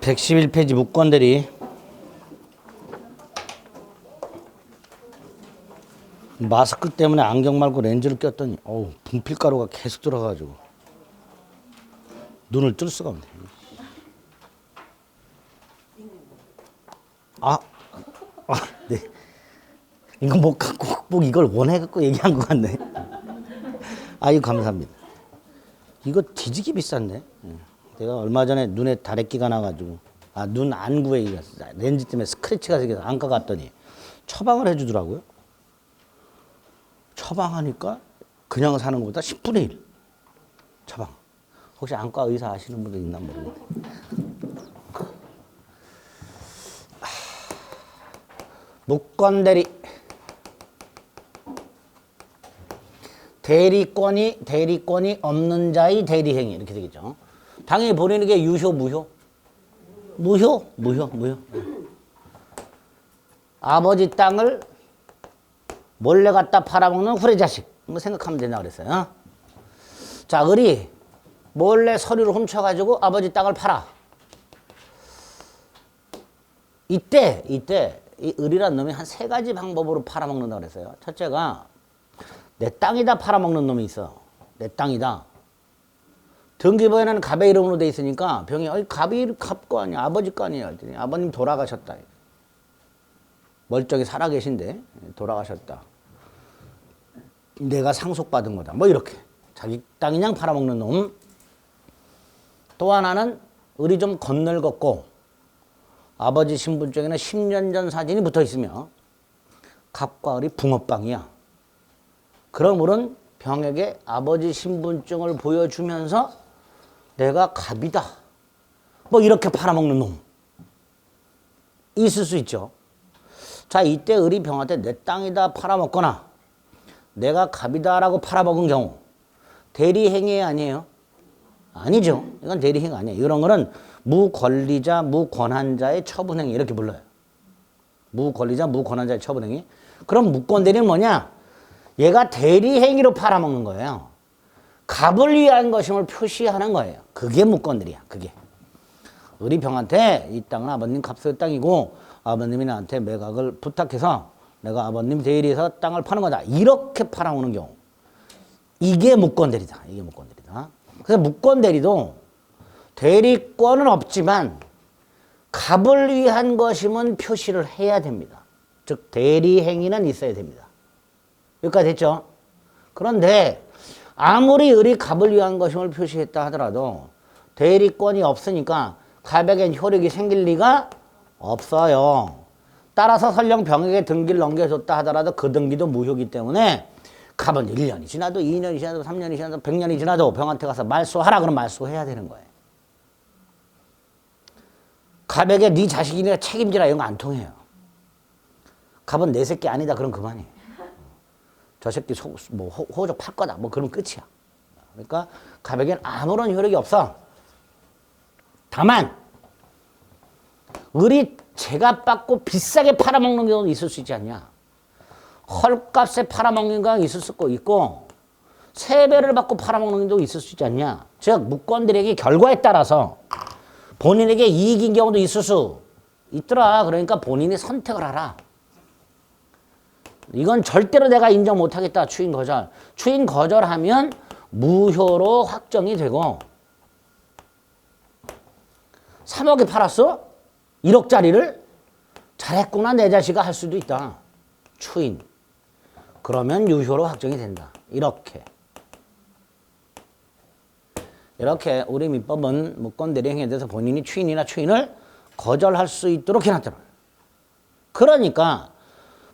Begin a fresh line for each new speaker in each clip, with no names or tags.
111페이지 무건대리. 마스크 때문에 안경 말고 렌즈를 꼈더니 분필가루가 계속 들어가가지고 눈을 뜰 수가 없네. 네. 이거 뭐 갖고 꼭 이걸 원해갖고 얘기한 것 같네. 이거 감사합니다. 이거 뒤지기 비싼데. 내가 얼마 전에 눈에 다래끼가 나가지고 눈 안구에 렌즈 때문에 스크래치가 생겨서 안과 갔더니 처방을 해주더라고요. 처방하니까 그냥 사는 것보다 10분의 1 처방. 혹시 안과 의사 아시는 분들 있나 모르겠네. 무건대리. 대리권이 없는 자의 대리행위 이렇게 되겠죠. 당연히 본인에게 유효, 무효? 무효. 아버지 땅을 몰래 갖다 팔아먹는 후레자식. 이거 생각하면 된다 그랬어요. 자, 을이 몰래 서류를 훔쳐가지고 아버지 땅을 팔아. 이때 이 을이란 놈이 한 3가지 방법으로 팔아먹는다 그랬어요. 첫째가 내 땅이다 팔아먹는 놈이 있어. 내 땅이다. 등기부에는 갑의 이름으로 돼 있으니까 병이 갑이 갑 거 아니야, 아버지 거 아니야 했더니 아버님 돌아가셨다. 멀쩡히 살아계신데 돌아가셨다. 내가 상속받은 거다. 뭐 이렇게 자기 땅이냥 팔아먹는 놈. 또 하나는 을이 좀 건널걷고 아버지 신분증에는 10년 전 사진이 붙어 있으며 갑과 을이 붕어빵이야. 그럼 을은 병에게 아버지 신분증을 보여주면서 내가 갑이다. 뭐 이렇게 팔아먹는 놈. 있을 수 있죠. 자, 이때 을이 병한테 내 땅이다 팔아먹거나 내가 갑이다라고 팔아먹은 경우 대리행위 아니에요? 아니죠. 이건 대리행위 아니에요. 이런 거는 무권리자, 무권한자의 처분행위 이렇게 불러요. 무권리자, 무권한자의 처분행위. 그럼 무권대리는 뭐냐? 얘가 대리행위로 팔아먹는 거예요. 갑을 위한 것임을 표시하는 거예요. 그게 무권대리야. 그게. 을이 병한테 이 땅은 아버님 갑소의 땅이고 아버님이 나한테 매각을 부탁해서 내가 아버님 대리해서 땅을 파는 거다. 이렇게 팔아먹는 경우. 이게 무권대리다. 이게 무권대리다. 그래서 무권대리도 대리권은 없지만 갑을 위한 것임은 표시를 해야 됩니다. 즉 대리행위는 있어야 됩니다. 여기까지 됐죠? 그런데 아무리 을이 갑을 위한 것임을 표시했다 하더라도 대리권이 없으니까 갑에겐 효력이 생길 리가 없어요. 따라서 설령 병에게 등기를 넘겨줬다 하더라도 그 등기도 무효이기 때문에 갑은 1년이 지나도 2년이 지나도 3년이 지나도 100년이 지나도 병한테 가서 말소하라 그러면 말소해야 되는 거예요. 갑에게 네 자식이니까 책임지라 이런 거 안 통해요. 갑은 내 새끼 아니다 그럼 그만이에요. 저 새끼 호적 팔 거다 뭐 그러면 끝이야. 그러니까 갑에게는 아무런 효력이 없어. 다만 을이 제값 받고 비싸게 팔아먹는 경우도 있을 수 있지 않냐. 헐값에 팔아먹는 경우가 있을 수 있고 3배를 받고 팔아먹는 경우도 있을 수 있지 않냐. 즉 무권들에게 결과에 따라서 본인에게 이익인 경우도 있을 수 있더라. 그러니까 본인이 선택을 하라. 이건 절대로 내가 인정 못하겠다. 추인 거절. 추인 거절하면 무효로 확정이 되고 3억에 팔았어? 1억짜리를? 잘했구나 내 자식아 할 수도 있다. 추인. 그러면 유효로 확정이 된다. 이렇게 우리 민법은 무권대리 행위에 대해서 본인이 추인이나 추인을 거절할 수 있도록 해놨더라. 그러니까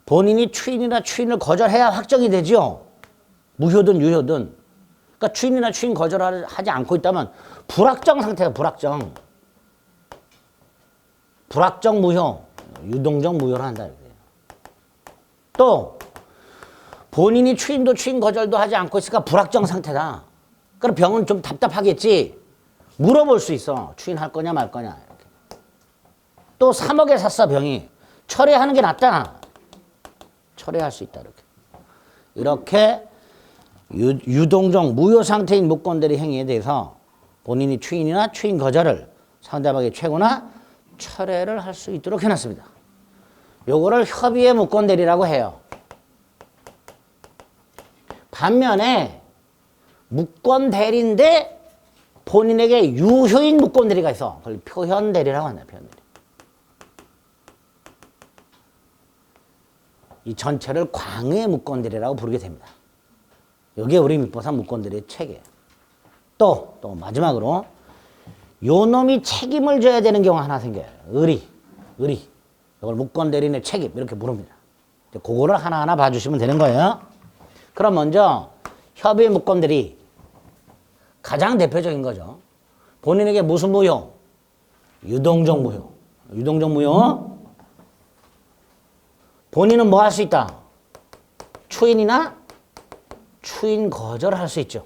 본인이 추인이나 추인을 거절해야 확정이 되죠. 무효든 유효든. 그러니까 추인이나 추인 거절을 하지 않고 있다면 불확정 상태가 불확정. 불확정 무효, 유동적 무효를 한다. 또 본인이 추인도 추인 거절도 하지 않고 있으니까 불확정 상태다. 그럼 병은 좀 답답하겠지. 물어볼 수 있어. 추인할 거냐 말 거냐. 이렇게. 또 3억에 샀어 병이. 철회하는 게 낫다. 철회할 수 있다. 이렇게 유동적 무효 상태인 무권대리 행위에 대해서 본인이 추인이나 추인 거절을 상대방의 최고나 철회를 할 수 있도록 해놨습니다. 요거를 협의의 무권대리라고 해요. 반면에 무권대리인데 본인에게 유효인 무권대리가 있어. 그걸 표현대리라고 한다. 표현대리. 이 전체를 광의 무권대리라고 부르게 됩니다. 여기에 우리 민법상 무권대리의 체계예요. 또 마지막으로 요 놈이 책임을 져야 되는 경우 하나 생겨요. 의리. 이걸 무권대리인의 책임 이렇게 부릅니다. 그거를 하나하나 봐주시면 되는 거예요. 그럼 먼저 협의 무권대리 가장 대표적인 거죠. 본인에게 무슨 무효? 유동적 무효. 유동적 무효. 본인은 뭐 할 수 있다? 추인이나 추인 거절할 수 있죠.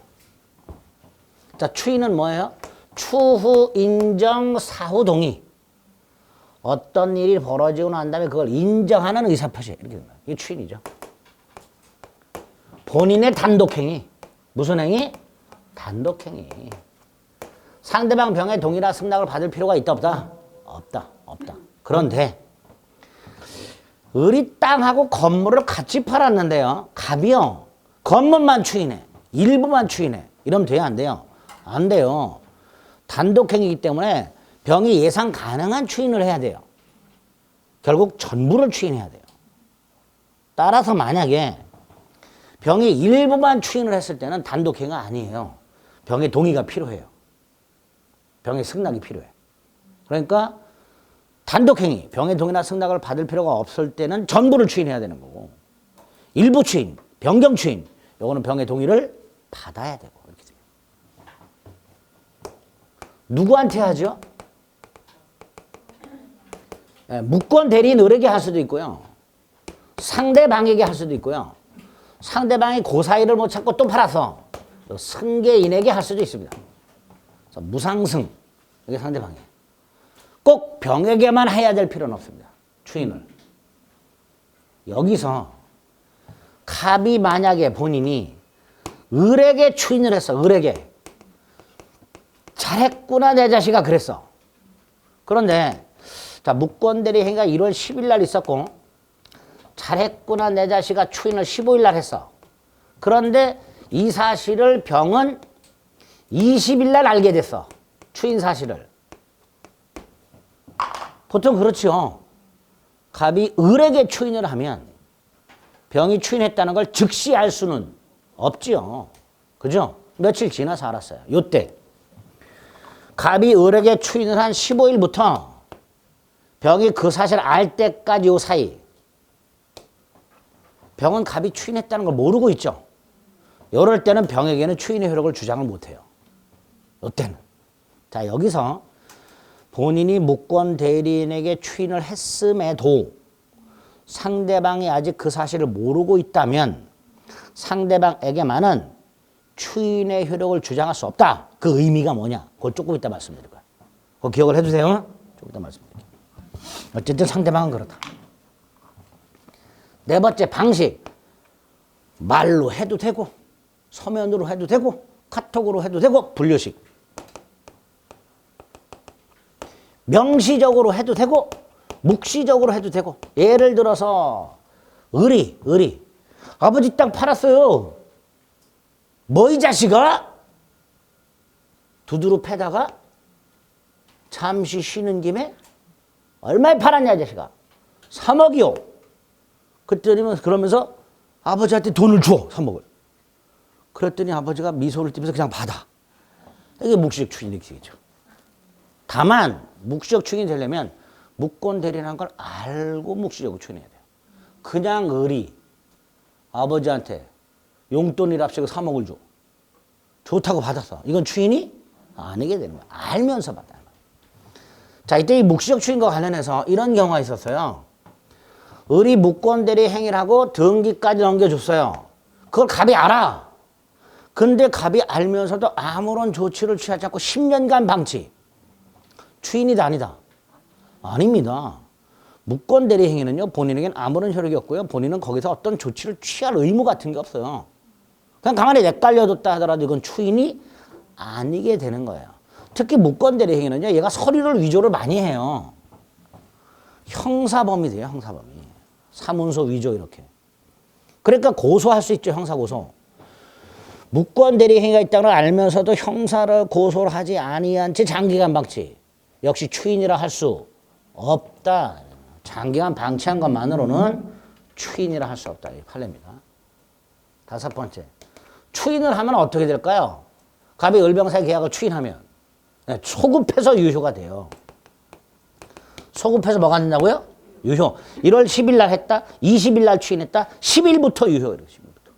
자, 추인은 뭐예요? 추후 인정 사후 동의. 어떤 일이 벌어지고 난 다음에 그걸 인정하는 의사표시. 이렇게 됩니다. 이게 추인이죠. 본인의 단독행위. 무슨 행위? 단독행위. 상대방 병의 동의나 승낙을 받을 필요가 있다 없다? 없다. 그런데 을이 땅하고 건물을 같이 팔았는데요. 갑이요. 건물만 추인해. 일부만 추인해. 이러면 돼요? 안 돼요? 안 돼요. 단독행위이기 때문에 병이 예상 가능한 추인을 해야 돼요. 결국 전부를 추인해야 돼요. 따라서 만약에 병이 일부만 추인을 했을 때는 단독행위가 아니에요. 병의 동의가 필요해요. 병의 승낙이 필요해. 그러니까 단독행위, 병의 동의나 승낙을 받을 필요가 없을 때는 전부를 추인해야 되는 거고, 일부 추인, 변경 추인, 요거는 병의 동의를 받아야 되고 이렇게 돼요. 누구한테 하죠? 무권 대리인 을에게 할 수도 있고요. 상대방에게 할 수도 있고요. 상대방이 그 사이를 못 찾고 또 팔아서 승계인에게 할 수도 있습니다. 그래서 무상승, 이게 상대방이에요. 꼭 병에게만 해야 될 필요는 없습니다. 추인을. 여기서 갑이 만약에 본인이 을에게 추인을 했어. 을에게. 잘했구나 내 자식아 그랬어. 그런데 자, 무권대리 행위가 1월 10일 날 있었고 잘했구나 내 자식아 추인을 15일 날 했어. 그런데 이 사실을 병은 20일 날 알게 됐어. 추인 사실을. 보통 그렇죠. 갑이 을에게 추인을 하면 병이 추인했다는 걸 즉시 알 수는 없지요. 그죠? 며칠 지나서 알았어요. 요때 갑이 을에게 추인을 한 15일부터 병이 그 사실을 알 때까지 요 사이 병은 갑이 추인했다는 걸 모르고 있죠. 이럴 때는 병에게는 추인의 효력을 주장을 못해요. 이때는. 자, 여기서 본인이 무권 대리인에게 추인을 했음에도 상대방이 아직 그 사실을 모르고 있다면 상대방에게만은 추인의 효력을 주장할 수 없다. 그 의미가 뭐냐? 그걸 조금 이따 말씀드릴 거예요. 그거 기억을 해두세요. 조금 이따 말씀드릴게요. 어쨌든 상대방은 그렇다. 네 번째 방식. 말로 해도 되고 서면으로 해도 되고 카톡으로 해도 되고 분류식. 명시적으로 해도 되고 묵시적으로 해도 되고. 예를 들어서 을이 아버지 땅 팔았어요. 뭐 이 자식아? 두드러 패다가 잠시 쉬는 김에 얼마에 팔았냐 이 자식아? 3억이요. 그러면서 아버지한테 돈을 줘. 3억을. 그랬더니 아버지가 미소를 띠면서 그냥 받아. 이게 묵시적 추인이 되겠죠. 다만 묵시적 추인이 되려면 무권 대리라는 걸 알고 묵시적으로 추인해야 돼요. 그냥 을이 아버지한테 용돈이랍시고 3억을 줘. 좋다고 받았어. 이건 추인이 아니게 되는 거야. 알면서 받아. 자, 이때 이 묵시적 추인과 관련해서 이런 경우가 있었어요. 을이 무권 대리 행위를 하고 등기까지 넘겨줬어요. 그걸 갑이 알아. 근데 갑이 알면서도 아무런 조치를 취하지 않고 10년간 방치. 추인이다 아니다? 아닙니다. 무권 대리 행위는요, 본인에게는 아무런 효력이 없고요. 본인은 거기서 어떤 조치를 취할 의무 같은 게 없어요. 그냥 가만히 내깔려뒀다 하더라도 이건 추인이 아니게 되는 거예요. 특히 무권 대리 행위는요, 얘가 서류를 위조를 많이 해요. 형사범이 돼요, 형사범이. 사문서 위조 이렇게. 그러니까 고소할 수 있죠, 형사고소. 무권 대리 행위가 있다는 걸 알면서도 형사를 고소를 하지 아니한 채 장기간 방치. 역시 추인이라 할 수 없다. 장기간 방치한 것만으로는 추인이라 할 수 없다. 이 판례입니다. 다섯 번째. 추인을 하면 어떻게 될까요? 갑이 을병사의 계약을 추인하면 소급해서 유효가 돼요. 소급해서 뭐가 된다고요? 유효. 1월 10일 날 했다. 20일 날 추인했다. 10일부터 유효. 10일부터.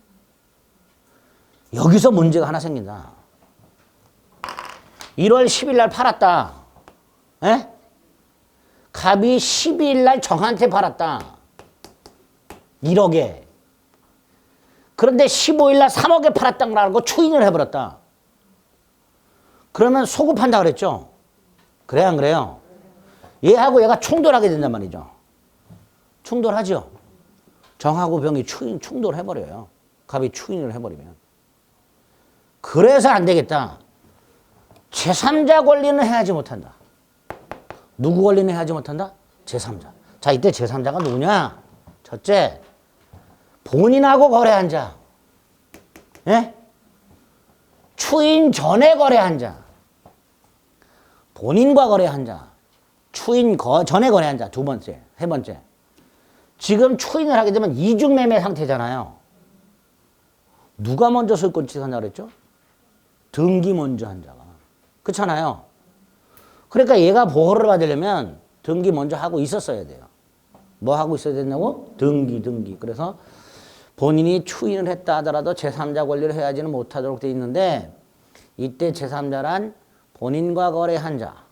여기서 문제가 하나 생긴다. 1월 10일 날 팔았다. 에? 갑이 12일 날 정한테 팔았다. 1억에. 그런데 15일 날 3억에 팔았다는 걸 알고 추인을 해버렸다. 그러면 소급한다 그랬죠? 그래요, 안 그래요? 얘하고 얘가 충돌하게 된단 말이죠. 충돌하죠? 정하고 병이 충돌해버려요. 갑이 추인을 해버리면. 그래서 안 되겠다. 제3자 권리는 해야지 못한다. 누구 권리는 해야지 못한다? 제3자. 자, 이때 제3자가 누구냐? 첫째, 본인하고 거래한 자. 예? 추인 전에 거래한 자. 본인과 거래한 자. 추인 전에 거래한 자. 두 번째. 세 번째. 지금 추인을 하게 되면 이중매매 상태잖아요. 누가 먼저 소유권 취득한다고 그랬죠? 등기 먼저 한 자가. 그렇잖아요. 그러니까 얘가 보호를 받으려면 등기 먼저 하고 있었어야 돼요. 뭐 하고 있어야 된다고? 등기. 그래서 본인이 추인을 했다 하더라도 제3자 권리를 해야지는 못하도록 돼 있는데 이때 제3자란 본인과 거래한 자,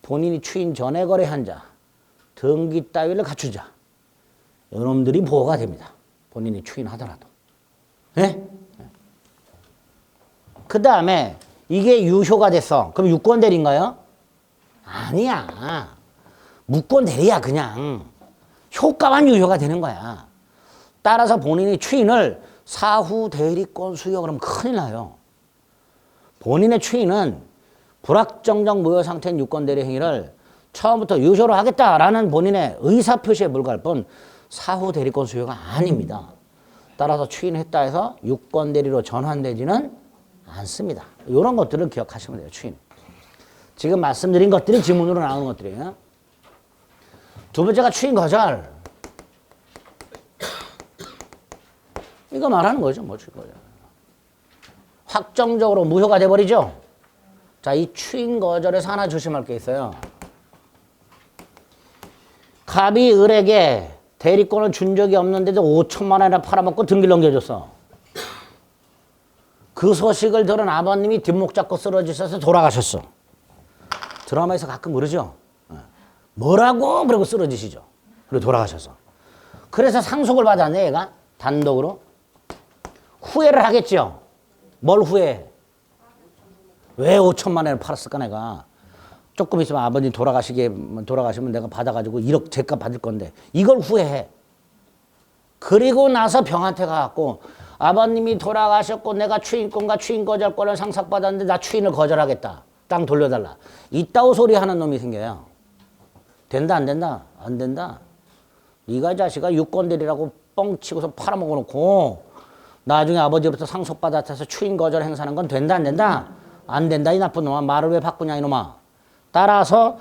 본인이 추인 전에 거래한 자, 등기 따위를 갖추자. 이놈들이 보호가 됩니다. 본인이 추인하더라도. 네? 그 다음에 이게 유효가 됐어. 그럼 유권 대리인가요? 아니야. 무권 대리야 그냥. 효과만 유효가 되는 거야. 따라서 본인이 추인을 사후 대리권 수여 그러면 큰일 나요. 본인의 추인은 불확정적 무효 상태인 유권 대리 행위를 처음부터 유효로 하겠다라는 본인의 의사표시에 불과할 뿐 사후 대리권 수여가 아닙니다. 따라서 추인했다 해서 유권 대리로 전환되지는 않습니다. 이런 것들을 기억하시면 돼요. 추인. 지금 말씀드린 것들이 지문으로 나오는 것들이에요. 두 번째가 추인 거절. 이거 말하는 거죠. 뭐 추인 거절. 확정적으로 무효가 돼버리죠. 자, 이 추인 거절에서 하나 조심할 게 있어요. 갑이 을에게 대리권을 준 적이 없는데도 5천만 원이나 팔아먹고 등기를 넘겨줬어. 그 소식을 들은 아버님이 뒷목 잡고 쓰러지셔서 돌아가셨어. 드라마에서 가끔 그러죠. 뭐라고? 그러고 쓰러지시죠. 그리고 돌아가셔서. 그래서 상속을 받았네, 얘가. 단독으로. 후회를 하겠죠. 뭘 후회해? 왜 5천만 원을 팔았을까, 내가. 조금 있으면 아버님 돌아가시면 내가 받아가지고 1억 제값 받을 건데. 이걸 후회해. 그리고 나서 병한테 가갖고 아버님이 돌아가셨고 내가 추인권과 추인거절권을 상속받았는데 나 추인을 거절하겠다. 땅 돌려달라. 이따오 소리 하는 놈이 생겨요. 된다 안 된다? 안 된다. 네가 이 자식아 유권대리라고 뻥치고서 팔아먹어 놓고 나중에 아버지로부터 상속받아서 추인거절 행사하는 건 된다 안 된다? 안 된다 이 나쁜 놈아. 말을 왜 바꾸냐 이놈아. 따라서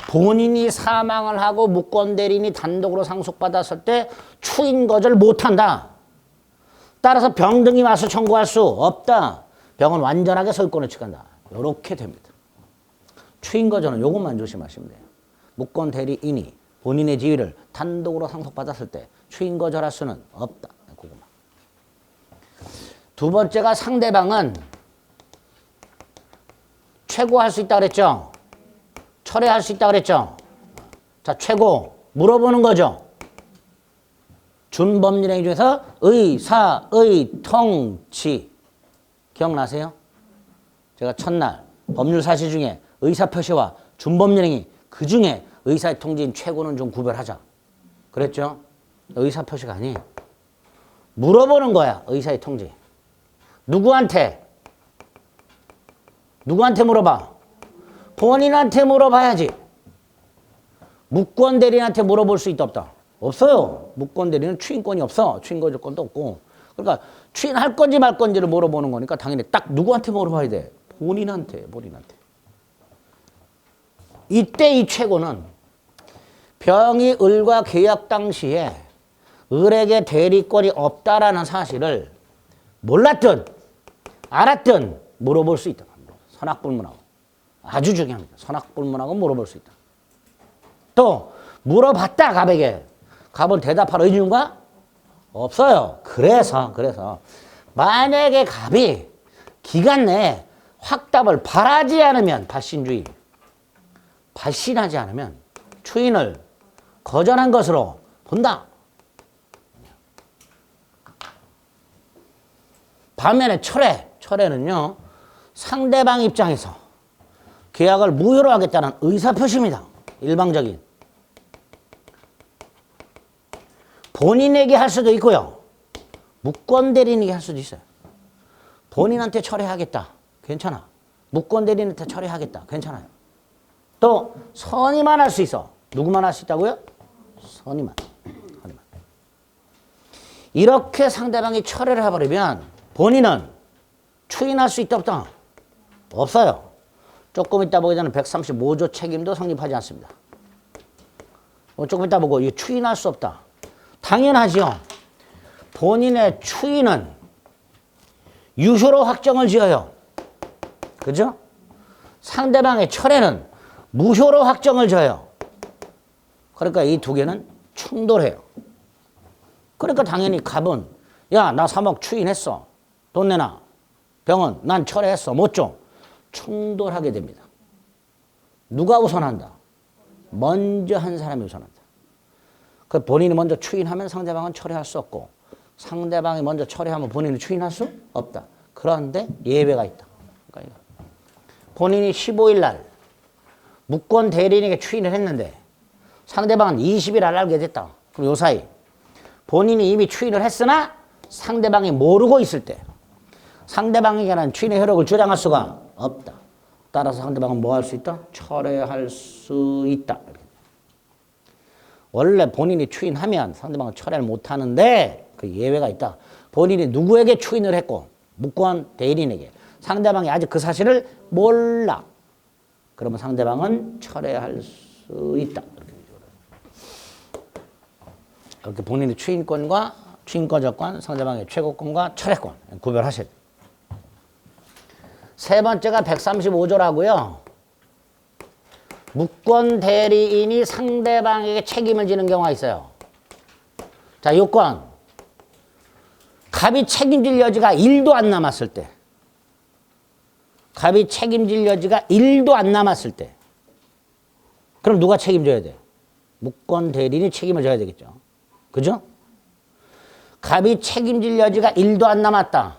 본인이 사망을 하고 무권대리인이 단독으로 상속받았을 때 추인거절 못한다. 따라서 병등이 와서 청구할 수 없다. 병은 완전하게 소유권을 취한다. 이렇게 됩니다. 추인거절은 이것만 조심하시면 돼요. 무권대리인이 본인의 지위를 단독으로 상속받았을 때 추인거절할 수는 없다. 그것만. 두 번째가 상대방은 최고할 수 있다 그랬죠. 철회할 수 있다 그랬죠. 자, 최고 물어보는 거죠. 준법률행위 중에서 의사, 통치 기억나세요? 제가 첫날 법률 사실 중에 의사표시와 준법률행위 그 중에 의사의 통지인 최고는 좀 구별하자 그랬죠? 의사표시가 아니에요. 물어보는 거야. 의사의 통지. 누구한테 물어봐? 본인한테 물어봐야지. 무권 대리인한테 물어볼 수 있다 없다? 없어요. 무권 대리인은 추인권이 없어. 추인 거절권도 없고. 그러니까 추인할 건지 말 건지를 물어보는 거니까 당연히 딱 누구한테 물어봐야 돼? 본인한테. 이때 이 최고는 병이 을과 계약 당시에 을에게 대리권이 없다라는 사실을 몰랐든 알았든 물어볼 수 있다. 선악불문하고. 아주 중요합니다. 선악불문하고 물어볼 수 있다. 또 물어봤다 갑에게. 갑은 대답할 의무가 없어요. 그래서 만약에 갑이 기간 내에 확답을 바라지 않으면 발신하지 않으면 추인을 거절한 것으로 본다. 반면에 철회는요. 상대방 입장에서 계약을 무효로 하겠다는 의사표시입니다. 일방적인. 본인에게 할 수도 있고요. 무권 대리인에게 할 수도 있어요. 본인한테 철회하겠다. 괜찮아. 무권 대리인한테 철회하겠다. 괜찮아요. 또 선의만 할 수 있어. 누구만 할 수 있다고요? 선의만. 이렇게 상대방이 철회를 해버리면 본인은 추인할 수 있다 없다? 없어요. 조금 이따 보기 전에 135조 책임도 성립하지 않습니다. 조금 이따 보고 이거 추인할 수 없다. 당연하지요. 본인의 추인은 유효로 확정을 지어요. 그죠? 상대방의 철회는 무효로 확정을 져요. 그러니까 이 두 개는 충돌해요. 그러니까 당연히 갑은 야, 나 3억 추인했어. 돈 내놔. 병은 난 철회했어. 못 줘. 충돌하게 됩니다. 누가 우선한다? 먼저 한 사람이 우선한다. 그 본인이 먼저 추인하면 상대방은 철회할 수 없고 상대방이 먼저 철회하면 본인이 추인할 수 없다. 그런데 예외가 있다. 그러니까 본인이 15일 날 무권 대리인에게 추인을 했는데 상대방은 20일 날 알게 됐다. 그럼 요 사이 본인이 이미 추인을 했으나 상대방이 모르고 있을 때 상대방에게는 추인의 효력을 주장할 수가 없다. 따라서 상대방은 뭐 할 수 있다? 철회할 수 있다. 원래 본인이 추인하면 상대방은 철회를 못하는데 그 예외가 있다. 본인이 누구에게 추인을 했고 무권 대리인에게 상대방이 아직 그 사실을 몰라. 그러면 상대방은 철회할 수 있다. 이렇게 본인의 추인권과 추인거절권, 상대방의 최고권과 철회권 구별하셔야 돼요. 세 번째가 135조라고요. 무권 대리인이 상대방에게 책임을 지는 경우가 있어요. 자, 요건 갑이 책임질 여지가 1도 안 남았을 때, 갑이 책임질 여지가 1도 안 남았을 때, 그럼 누가 책임져야 돼? 무권 대리인이 책임을 져야 되겠죠. 그죠? 갑이 책임질 여지가 1도 안 남았다.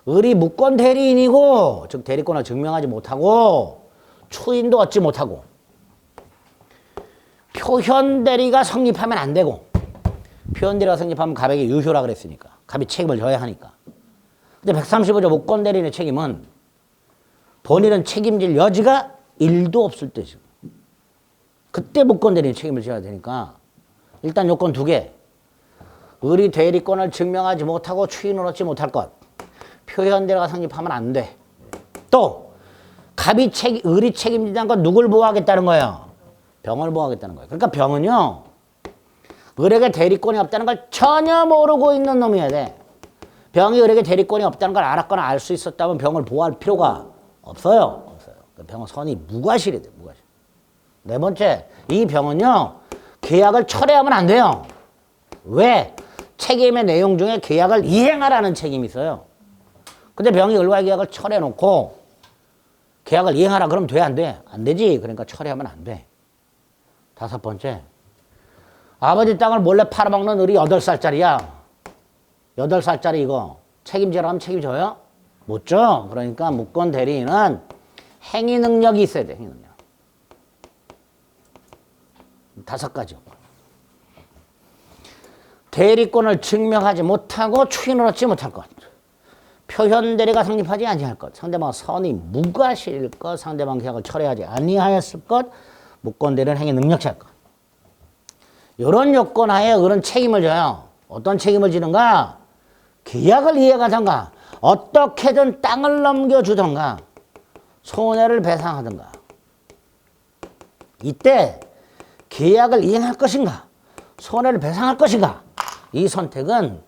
을이 무권 대리인이고, 즉 대리권을 증명하지 못하고 추인도 얻지 못하고 표현 대리가 성립하면 안 되고, 표현 대리가 성립하면 갑에게 유효라 그랬으니까 갑이 책임을 져야 하니까. 근데 135조 무권 대리인의 책임은 본인은 책임질 여지가 1도 없을 때죠. 그때 무권 대리인 책임을 져야 되니까 일단 요건 두 개. 을이 대리권을 증명하지 못하고 추인을 얻지 못할 것. 표현 대리가 성립하면 안 돼. 또 을이 책임지지 않고 누굴 보호하겠다는 거예요? 병을 보호하겠다는 거예요. 그러니까 병은요, 을에게 대리권이 없다는 걸 전혀 모르고 있는 놈이어야 돼. 병이 을에게 대리권이 없다는 걸 알았거나 알 수 있었다면 병을 보호할 필요가 없어요. 병은 선이 무과실이 돼. 무과실. 네 번째, 이 병은요 계약을 철회하면 안 돼요. 왜? 책임의 내용 중에 계약을 이행하라는 책임이 있어요. 근데 병이 을과의 계약을 철회해놓고 계약을 이행하라 그러면 돼, 안 돼? 안 되지. 그러니까 철회하면 안 돼. 다섯 번째, 아버지 땅을 몰래 팔아먹는 을이 8살짜리야. 8살짜리 이거 책임지라고 하면 책임져요? 못 줘. 그러니까 무권 대리인은 행위 능력이 있어야 돼. 행위 능력. 5가지. 대리권을 증명하지 못하고 추인을 얻지 못할 것. 표현 대리가 성립하지 아니할 것. 상대방 선이 무과실일 것. 상대방 계약을 철회하지 아니하였을 것. 무권대리는 행위 능력자일 거. 이런 요건 하에 을은 책임을 져요. 어떤 책임을 지는가? 계약을 이행하던가 어떻게든 땅을 넘겨주던가 손해를 배상하던가. 이때 계약을 이행할 것인가 손해를 배상할 것인가, 이 선택은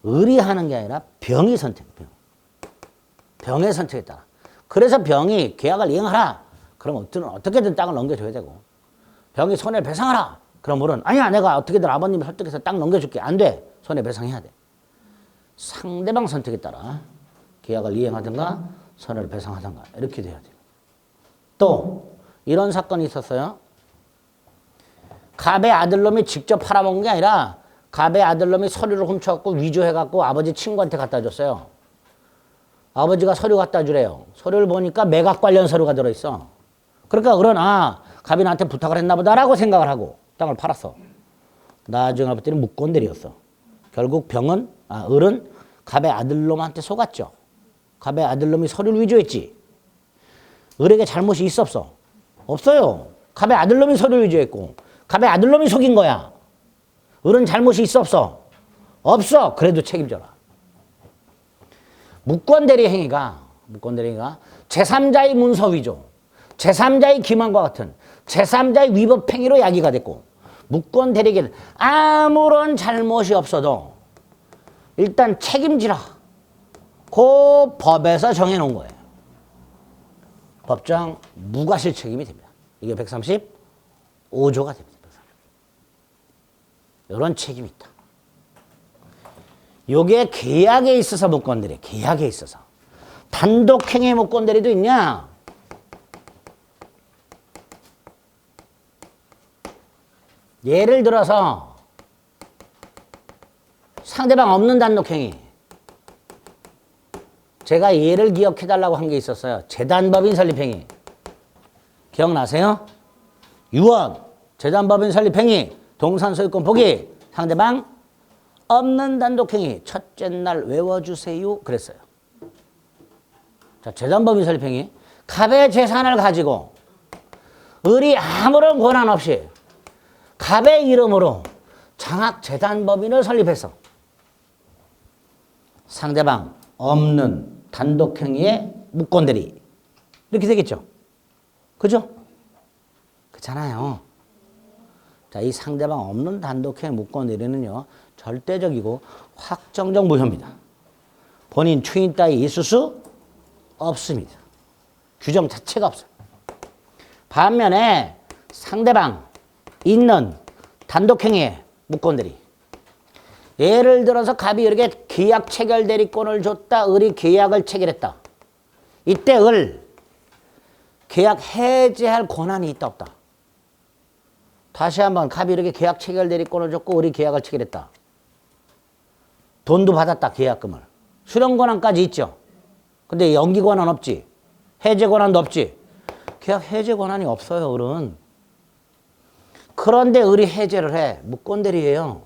을이 하는 게 아니라 병이 선택해요. 병의 선택에 따라. 그래서 병이 계약을 이행하라. 그럼 어떻게든 땅을 넘겨줘야 되고, 병이 손해를 배상하라. 그럼 을은 아니야, 내가 어떻게든 아버님을 설득해서 땅 넘겨줄게. 안 돼. 손해배상해야 돼. 상대방 선택에 따라 계약을 이행하든가 손해를 배상하든가 이렇게 돼야 돼요. 또 이런 사건이 있었어요. 갑의 아들놈이 직접 팔아먹은 게 아니라 갑의 아들놈이 서류를 훔쳐갖고 위조해갖고 아버지 친구한테 갖다 줬어요. 아버지가 서류 갖다 주래요. 서류를 보니까 매각 관련 서류가 들어있어. 그러니까 그러나 갑이 나한테 부탁을 했나 보다라고 생각을 하고 땅을 팔았어. 나중에 알았더니 무권대리였어. 결국 을은 갑의 아들놈한테 속았죠. 갑의 아들놈이 서류를 위조했지. 을에게 잘못이 있어 없어? 없어요. 갑의 아들놈이 서류를 위조했고 갑의 아들놈이 속인 거야. 을은 잘못이 있어 없어? 없어. 그래도 책임져라. 무권대리 행위가 제3자의 문서 위조, 제3자의 기만과 같은 제3자의 위법 행위로 야기가 됐고, 무권대리에게는 아무런 잘못이 없어도 일단 책임지라. 그 법에서 정해놓은 거예요. 법정 무과실 책임이 됩니다. 이게 135조가 됩니다. 이런 책임이 있다. 요게 계약에 있어서 무권대리, 계약에 있어서. 단독행위 무권대리도 있냐? 예를 들어서 상대방 없는 단독행위. 제가 예를 기억해달라고 한 게 있었어요. 재단법인 설립행위. 기억나세요? 유언, 재단법인 설립행위, 동산소유권 포기, 상대방 없는 단독행위, 첫째 날 외워주세요. 그랬어요. 자, 재단법인 설립행위. 갑의 재산을 가지고 을이 아무런 권한 없이 갑의 이름으로 장학재단법인을 설립해서 상대방 없는 단독행위의 무권대리. 이렇게 되겠죠. 그죠? 그렇잖아요. 자, 이 상대방 없는 단독행위 무권대리는요, 절대적이고 확정적 무효입니다. 본인 추인 따위 있을 수 없습니다. 규정 자체가 없어요. 반면에 상대방 있는 단독행위의 무권대리. 예를 들어서 갑이 이렇게 계약 체결 대리권을 줬다. 을이 계약을 체결했다. 이때 계약 해제할 권한이 있다 없다. 다시 한번 갑이 이렇게 계약 체결 대리권을 줬고 을이 계약을 체결했다. 돈도 받았다. 계약금을. 수령 권한까지 있죠. 근데 연기 권한 없지. 해제 권한도 없지. 계약 해제 권한이 없어요. 을은. 그런데 을이 해제를 해. 무권대리예요.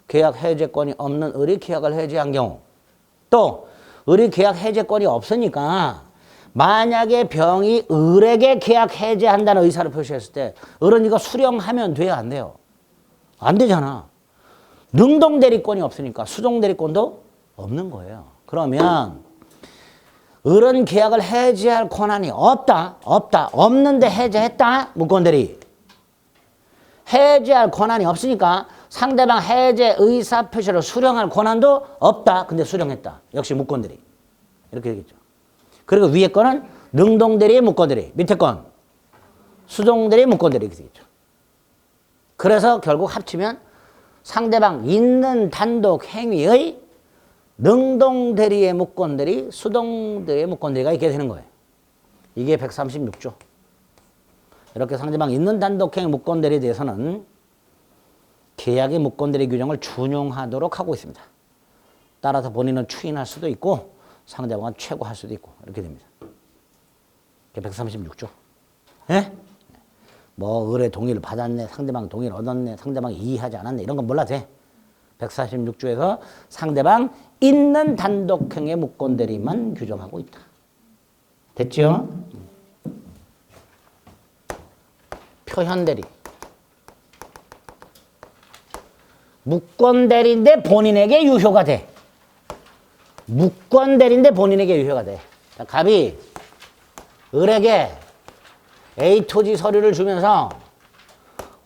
계약 해제권이 없는 을이 계약을 해제한 경우. 또 을이 계약 해제권이 없으니까 만약에 병이 을에게 계약 해제한다는 의사를 표시했을 때 을은 이거 수령하면 돼요? 안 돼요? 안 되잖아. 능동대리권이 없으니까 수동대리권도 없는 거예요. 그러면 을은 계약을 해제할 권한이 없다. 없는데 해제했다. 무권대리. 해제할 권한이 없으니까 상대방 해제 의사 표시를 수령할 권한도 없다. 근데 수령했다. 역시 무권대리. 이렇게 되겠죠. 그리고 위에 거는 능동대리의 무권대리. 밑에 건 수동대리의 무권대리. 이렇게 되겠죠. 그래서 결국 합치면 상대방 있는 단독 행위의 능동대리의 무권대리, 수동대리의 무권대리가 있게 되는 거예요. 이게 136조. 이렇게 상대방 있는 단독행위 무권대리에 대해서는 계약의 무권대리 규정을 준용하도록 하고 있습니다. 따라서 본인은 추인할 수도 있고 상대방은 최고할 수도 있고 이렇게 됩니다. 이게 136조. 예? 뭐 을의 동의를 받았네, 상대방 동의를 얻었네, 상대방이 이의하지 않았네, 이런 건 몰라도 돼. 146조에서 상대방 있는 단독행위 무권대리만 규정하고 있다. 됐죠? 표현대리. 무권대리인데 본인에게 유효가 돼. 무권대리인데 본인에게 유효가 돼. 자, 갑이 을에게 A 토지 서류를 주면서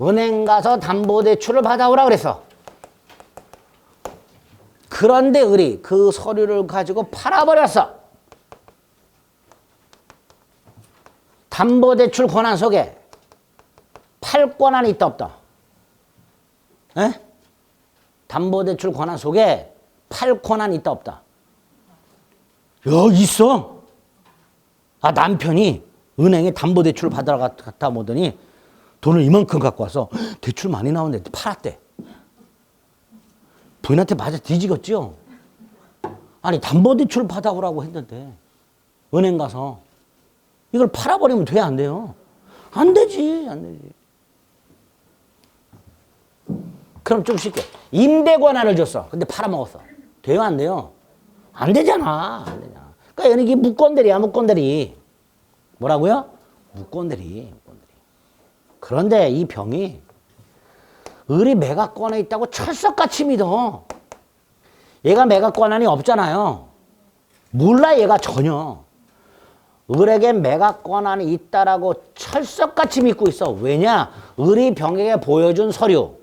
은행 가서 담보대출을 받아오라 그랬어. 그런데 을이 그 서류를 가지고 팔아버렸어. 담보대출 권한 속에 팔 권한이 있다 없다? 에? 담보대출 권한 속에 팔 권한이 있다 없다? 야, 있어. 아, 남편이 은행에 담보대출을 받으러 갔다 오더니 돈을 이만큼 갖고 와서 대출 많이 나오는데 팔았대. 부인한테 맞아 뒤지겠죠? 아니, 담보대출 받아오라고 했는데 은행 가서 이걸 팔아버리면 돼, 안 돼요? 안 되지, 안 되지. 그럼 좀 쉽게. 임대 권한을 줬어. 근데 팔아먹었어. 돼요, 안 돼요? 안 되잖아. 안 되잖아. 그러니까 이게 무권대리야, 무권대리. 뭐라고요? 무권대리. 그런데 이 병이 을이 매각권에 있다고 철석같이 믿어. 얘가 매각권한이 없잖아요. 몰라, 얘가 전혀. 을에게 매각권한이 있다라고 철석같이 믿고 있어. 왜냐? 을이 병에게 보여준 서류.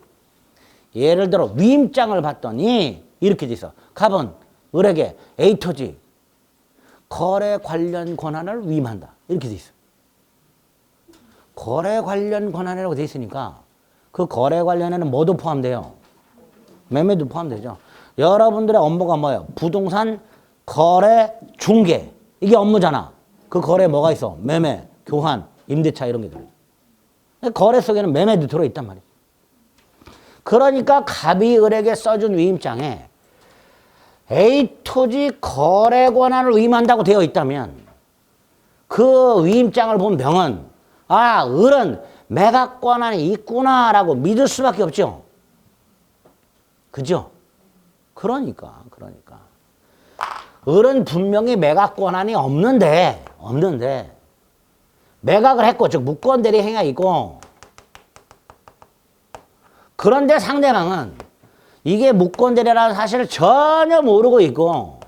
예를 들어 위임장을 봤더니 이렇게 돼 있어. 갑은 을에게 A토지 거래 관련 권한을 위임한다. 이렇게 돼 있어. 거래 관련 권한이라고 돼 있으니까 그 거래 관련에는 뭐도 포함돼요? 매매도 포함되죠. 여러분들의 업무가 뭐예요? 부동산 거래 중개. 이게 업무잖아. 그 거래에 뭐가 있어? 매매, 교환, 임대차 이런 게 들어요. 거래 속에는 매매도 들어있단 말이에요. 그러니까 갑이 을에게 써준 위임장에 A토지 거래 권한을 위임한다고 되어 있다면 그 위임장을 본 병은 아, 을은 매각 권한이 있구나라고 믿을 수밖에 없죠. 그죠? 그러니까. 을은 분명히 매각 권한이 없는데 매각을 했고, 즉 무권대리 행위가 있고, 그런데 상대방은 이게 무권대리라는 사실을 전혀 모르고 있고,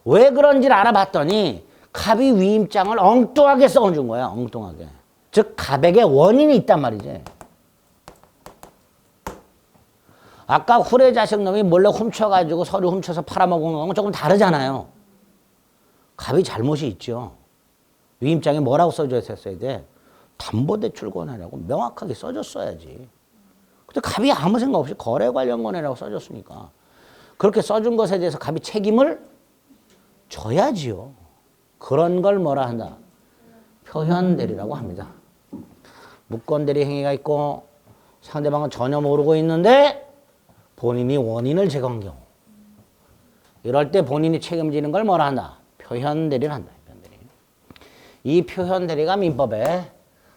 왜 그런지를 알아봤더니 갑이 위임장을 엉뚱하게 써준 거야. 엉뚱하게. 즉 갑에게 원인이 있단 말이지. 아까 후레자식 놈이 몰래 훔쳐가지고 서류 훔쳐서 팔아먹은 거는 조금 다르잖아요. 갑이 잘못이 있죠. 위임장에 뭐라고 써줬어야 돼? 담보대출 권한이라고 명확하게 써줬어야지. 근데 갑이 아무 생각 없이 거래 관련 권한이라고 써줬으니까 그렇게 써준 것에 대해서 갑이 책임을 져야지요. 그런 걸 뭐라 한다? 표현대리라고 합니다. 무권대리 행위가 있고 상대방은 전혀 모르고 있는데 본인이 원인을 제공한 경우, 이럴 때 본인이 책임지는 걸 뭐라 한다? 표현대리를 한다. 이 표현대리가 민법에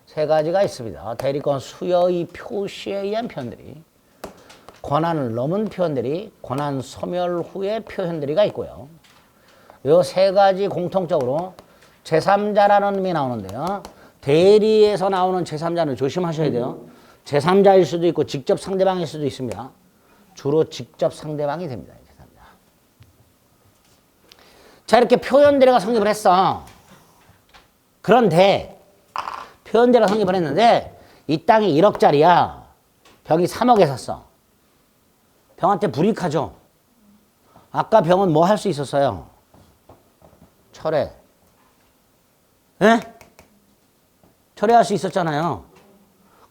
세 가지가 있습니다. 대리권 수여의 표시에 의한 표현대리, 권한을 넘은 표현대리, 권한 소멸 후의 표현대리가 있고요. 이 세 가지 공통적으로 제3자라는 의미 나오는데요. 대리에서 나오는 제3자는 조심하셔야 돼요. 제3자일 수도 있고 직접 상대방일 수도 있습니다. 주로 직접 상대방이 됩니다. 제3자. 자, 이렇게 표현대리가 성립을 했어. 그런데 표현대리가 성립을 했는데 이 땅이 1억짜리야. 병이 3억에 샀어. 병한테 불이익하죠. 아까 병은 뭐 할 수 있었어요? 철회. 예? 철회할 수 있었잖아요.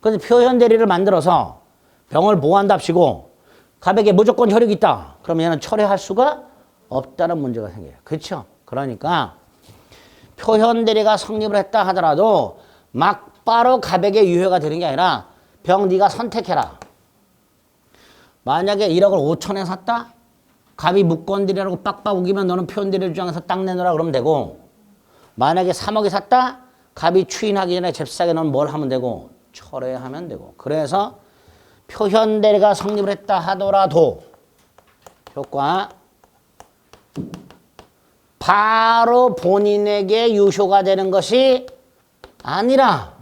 그래서 표현대리를 만들어서 병을 보호한답시고 갑에게 무조건 혈육이 있다. 그러면 얘는 철회할 수가 없다는 문제가 생겨요. 그렇죠? 그러니까 표현대리가 성립을 했다 하더라도 막바로 갑에게 유효가 되는 게 아니라 병 네가 선택해라. 만약에 1억을 5천에 샀다? 갑이 무권대리라고 빡빡 우기면 너는 표현대리 주장해서 땅 내놓으라 그러면 되고, 만약에 3억에 샀다? 갑이 추인하기 전에 잽싸게 너는 뭘 하면 되고? 철회하면 되고. 그래서 표현대리가 성립을 했다 하더라도 효과 바로 본인에게 유효가 되는 것이 아니라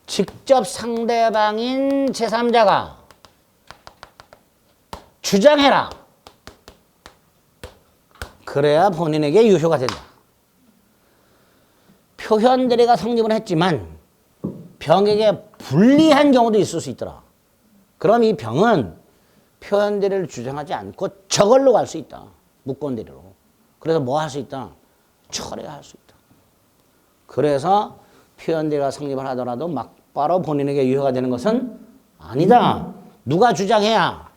직접 상대방인 제3자가 주장해라. 그래야 본인에게 유효가 된다. 표현 대리가 성립은 했지만 병에게 불리한 경우도 있을 수 있더라. 그럼 이 병은 표현 대리를 주장하지 않고 저걸로 갈 수 있다. 무권 대리로. 그래서 뭐 할 수 있다? 철회할 수 있다. 그래서 표현 대리가 성립을 하더라도 막바로 본인에게 유효가 되는 것은 아니다. 누가 주장해야?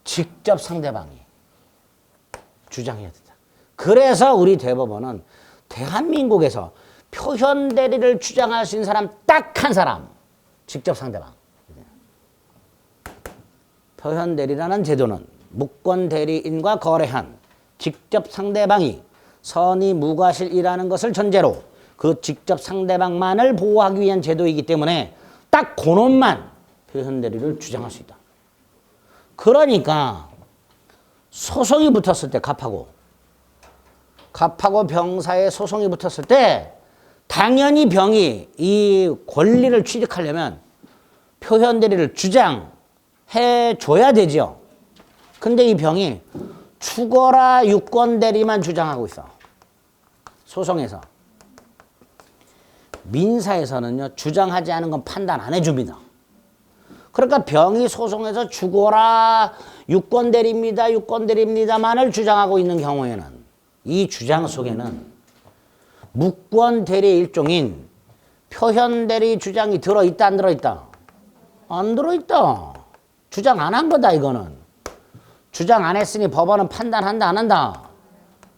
직접 상대방이 주장해야 된다. 그래서 우리 대법원은 대한민국에서 표현 대리를 주장할 수 있는 사람 딱 한 사람, 직접 상대방. 표현 대리라는 제도는 무권 대리인과 거래한 직접 상대방이 선의 무과실이라는 것을 전제로 그 직접 상대방만을 보호하기 위한 제도이기 때문에 딱 그놈만 표현 대리를 주장할 수 있다. 그러니까 소송이 붙었을 때 갑하고 병사의 소송이 붙었을 때 당연히 병이 이 권리를 취득하려면 표현 대리를 주장해 줘야 되죠. 근데 이 병이 죽어라 유권 대리만 주장하고 있어. 소송에서. 민사에서는요, 주장하지 않은 건 판단 안 해줍니다. 그러니까 병이 소송에서 죽어라 유권 대리입니다만을 주장하고 있는 경우에는 이 주장 속에는 무권 대리의 일종인 표현 대리 주장이 들어있다 안 들어있다? 안 들어있다. 주장 안 한 거다 이거는. 주장 안 했으니 법원은 판단한다 안 한다?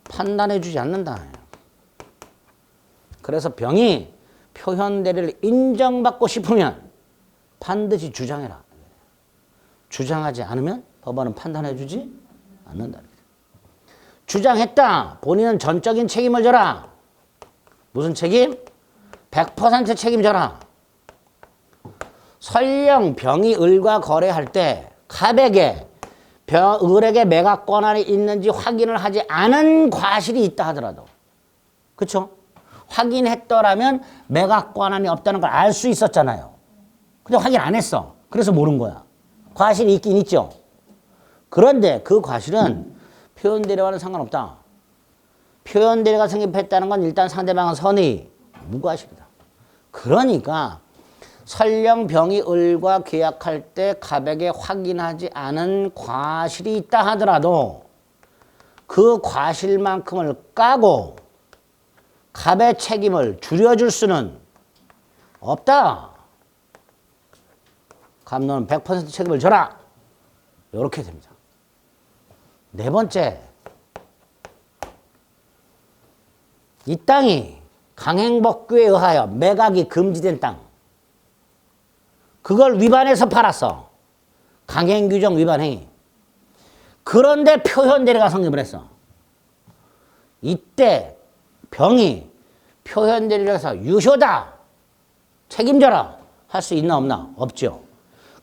판단해 주지 않는다. 그래서 병이 표현 대리를 인정받고 싶으면 반드시 주장해라. 주장하지 않으면 법원은 판단해 주지 않는다. 주장했다. 본인은 전적인 책임을 져라. 무슨 책임? 100% 책임져라. 설령 병이 을과 거래할 때 갑에게 을에게 매각 권한이 있는지 확인을 하지 않은 과실이 있다 하더라도, 그렇죠? 확인했더라면 매각 권한이 없다는 걸 알 수 있었잖아요. 근데 확인 안 했어. 그래서 모른 거야. 과실이 있긴 있죠. 그런데 그 과실은 표현 대리와는 상관없다. 표현 대리가 성립했다는 건 일단 상대방은 선의 무과실이다. 그러니까 설령 병이 을과 계약할 때 갑에게 확인하지 않은 과실이 있다 하더라도 그 과실만큼을 까고 갑의 책임을 줄여줄 수는 없다. 갑 너는 100% 책임을 져라. 이렇게 됩니다. 네 번째, 이 땅이 강행법규에 의하여 매각이 금지된 땅, 그걸 위반해서 팔았어. 강행규정 위반 행위. 그런데 표현 대리가 성립을 했어. 이때 병이 표현 대리를 해서 유효다, 책임져라 할 수 있나 없나? 없죠.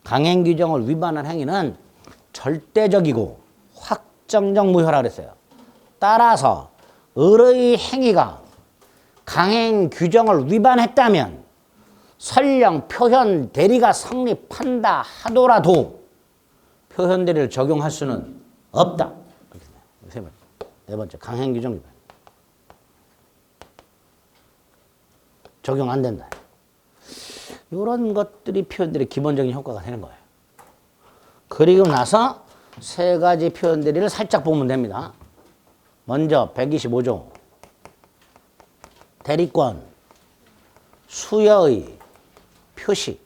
강행규정을 위반한 행위는 절대적이고 확정적 무효라 그랬어요. 따라서 을의 행위가 강행규정을 위반했다면 설령 표현 대리가 성립한다 하더라도 표현 대리를 적용할 수는 없다. 네 번째, 강행규정 위반. 적용 안 된다. 이런 것들이 표현 대리 기본적인 효과가 되는 거예요. 그리고 나서 세 가지 표현 대리를 살짝 보면 됩니다. 먼저 125조 대리권 수여의 표시.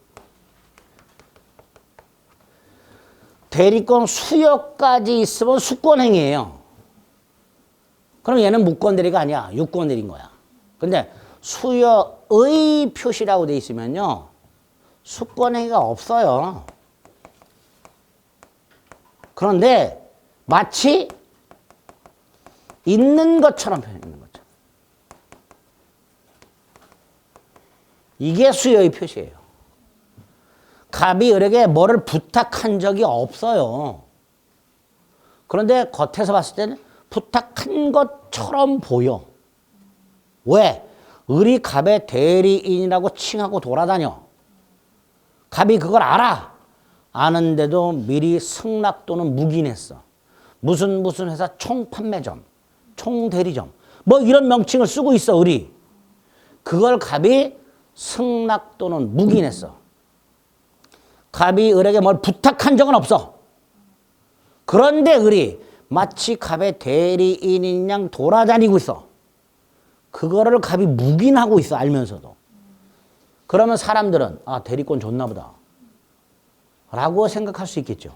대리권 수여까지 있으면 수권행위예요. 그럼 얘는 무권 대리가 아니야. 유권 대리인 거야. 근데 수여의 표시라고 돼 있으면요, 수권행위가 없어요. 그런데 마치 있는 것처럼 표현하는 거죠. 이게 수여의 표시예요. 갑이 을에게 뭐를 부탁한 적이 없어요. 그런데 겉에서 봤을 때는 부탁한 것처럼 보여. 왜? 을이 갑의 대리인이라고 칭하고 돌아다녀. 갑이 그걸 알아. 아는데도 미리 승낙 또는 묵인했어. 무슨 회사 총판매점, 총대리점 뭐 이런 명칭을 쓰고 있어. 을이. 그걸 갑이 승낙 또는 묵인했어. 갑이 을에게 뭘 부탁한 적은 없어. 그런데 을이 마치 갑의 대리인인 양 돌아다니고 있어. 그거를 갑이 묵인하고 있어. 알면서도. 그러면 사람들은 아 대리권 줬나 보다 라고 생각할 수 있겠죠.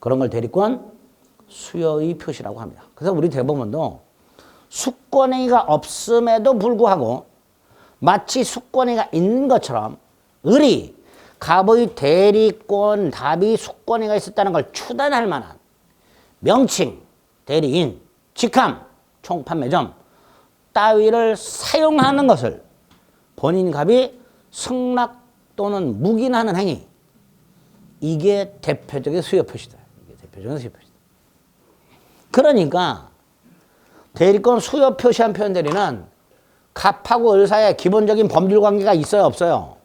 그런 걸 대리권 수여의 표시라고 합니다. 그래서 우리 대법원도 수권행위가 없음에도 불구하고 마치 수권행위가 있는 것처럼 을이 갑의 대리권 답이 수권행위가 있었다는 걸 추단할 만한 명칭, 대리인, 직함, 총판매점 따위를 사용하는 것을 본인 갑이 승낙 또는 묵인하는 행위, 이게 대표적인 수요 표시다. 이게 대표적인 수요 표시다. 그러니까 대리권 수요 표시한 표현들이는 갑하고 을 사이에 기본적인 법률 관계가 있어요, 없어요?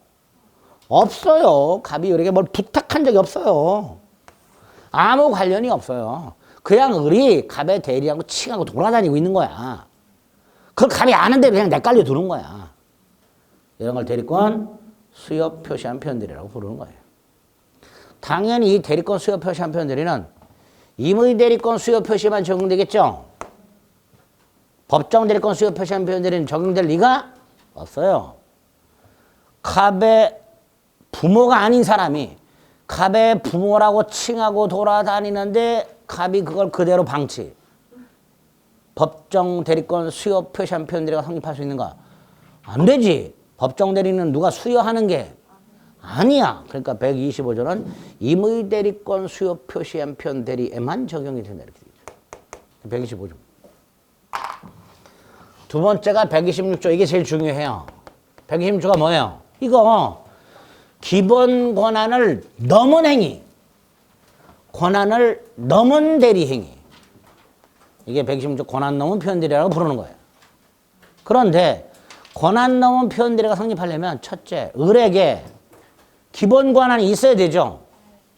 없어요. 갑이 을에게 뭘 부탁한 적이 없어요. 아무 관련이 없어요. 그냥 을이 갑의 대리하고 칭하고 돌아다니고 있는 거야. 그걸 갑이 아는데 그냥 내깔려 두는 거야. 이런 걸 대리권 수요 표시한 표현들이라고 부르는 거예요. 당연히 이 대리권 수요 표시한 표현들이는 임의 대리권 수요 표시만 적용되겠죠. 법정 대리권 수요 표시한 표현들은 적용될 리가 없어요. 갑의 부모가 아닌 사람이 갑의 부모라고 칭하고 돌아다니는데 갑이 그걸 그대로 방치. 법정 대리권 수요 표시한 표현들이 성립할 수 있는가? 안 되지. 법정 대리는 누가 수여하는 게 아니야. 그러니까 125조는 임의 대리권 수요 표시한 표현 대리에만 적용이 된다. 이렇게 되죠. 125조. 두 번째가 126조. 이게 제일 중요해요. 126조가 뭐예요? 이거 기본 권한을 넘은 행위. 권한을 넘은 대리 행위. 이게 126조 권한 넘은 표현들이라고 부르는 거예요. 그런데 권한 넘은 표현들이가 성립하려면 첫째, 을에게 기본 권한이 있어야 되죠.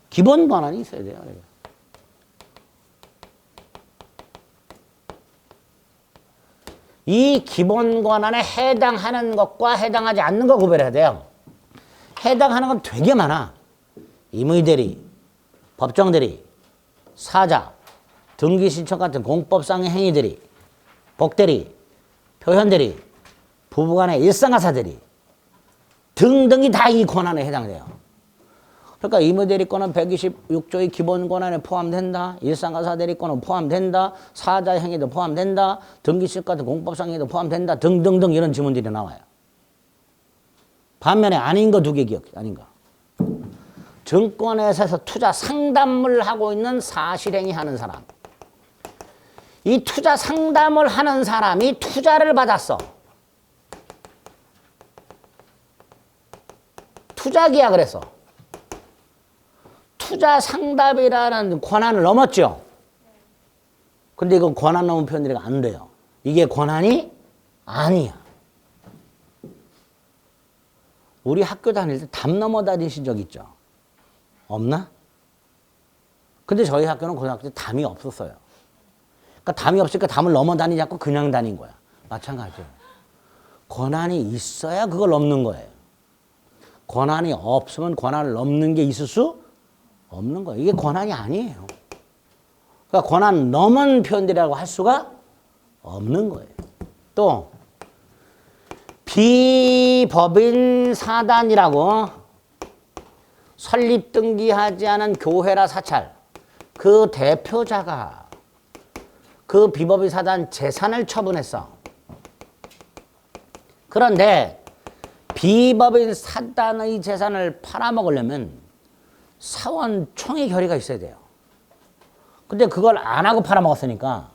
기본 권한이 있어야 돼요. 이 기본 권한에 해당하는 것과 해당하지 않는 거 구별해야 돼요. 해당하는 건 되게 많아. 임의대리, 법정대리, 사자, 등기신청 같은 공법상의 행위들이, 복대리, 표현대리, 부부간의 일상가사대리 등등이 다 이 권한에 해당돼요. 그러니까 임의대리권은 126조의 기본 권한에 포함된다. 일상가사대리권은 포함된다. 사자 행위도 포함된다. 등기신청 같은 공법상 행위도 포함된다. 등등등 이런 지문들이 나와요. 반면에 아닌 거 두 개 기억해. 아닌 거. 증권회사에서 투자 상담을 하고 있는 사실행위 하는 사람. 이 투자 상담을 하는 사람이 투자를 받았어. 투자 계약을 했어. 투자 상담이라는 권한을 넘었죠. 근데 이건 권한 넘은 표현들이 안 돼요. 이게 권한이 아니야. 우리 학교 다닐 때 담 넘어 다니신 적 있죠? 없나? 근데 저희 학교는 고등학교 때 담이 없었어요. 그러니까 담이 없으니까 담을 넘어 다니지 않고 그냥 다닌 거야. 마찬가지예요. 권한이 있어야 그걸 넘는 거예요. 권한이 없으면 권한을 넘는 게 있을 수 없는 거예요. 이게 권한이 아니에요. 그러니까 권한 넘은 표현들이라고 할 수가 없는 거예요. 또 비법인 사단이라고 설립 등기하지 않은 교회라 사찰 그 대표자가 그 비법인 사단 재산을 처분했어. 그런데 비법인 사단의 재산을 팔아먹으려면 사원총회 결의가 있어야 돼요. 근데 그걸 안 하고 팔아먹었으니까